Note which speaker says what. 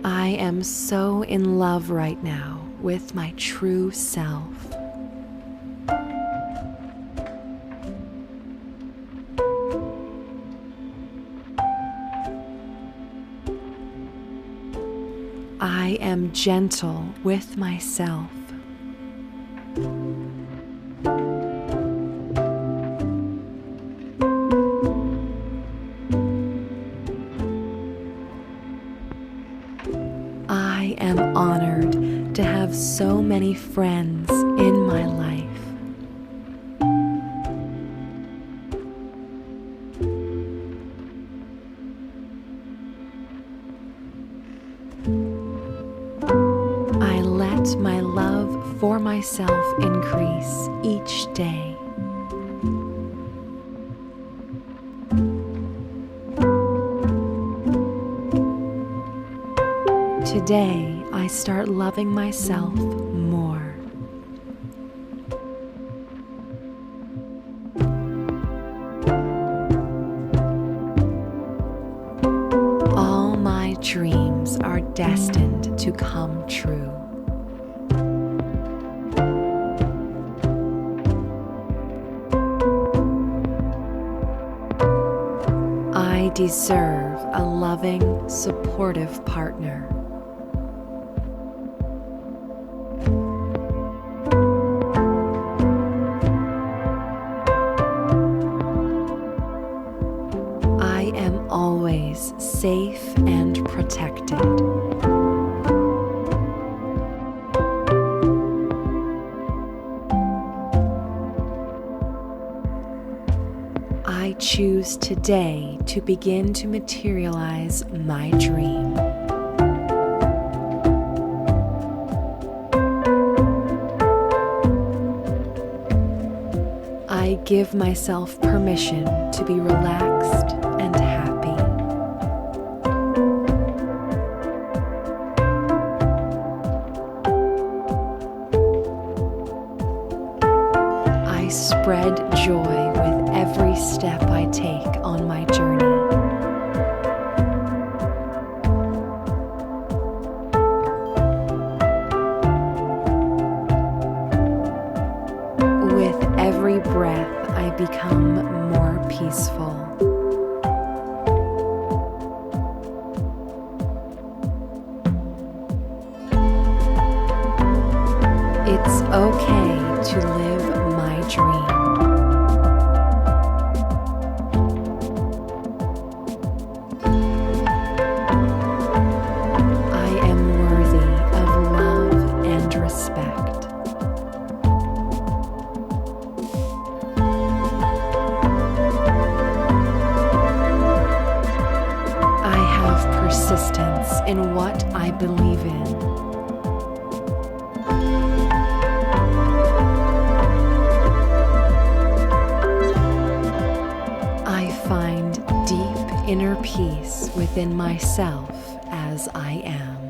Speaker 1: I am so in love right now with my true self. I am gentle with myself. I am honored to have so many friends in my life. I let my love for myself increase each day. Today, I start loving myself more. All my dreams are destined to come true. I deserve a loving, supportive partner. I am always safe and protected. I choose today to begin to materialize my dream. I give myself permission to be relaxed and happy. I spread joy with every step I take on my journey. With every breath, I become more peaceful. It's okay to live my dream. I am worthy of love and respect. I have persistence in what I believe in. I find deep inner peace within myself as I am.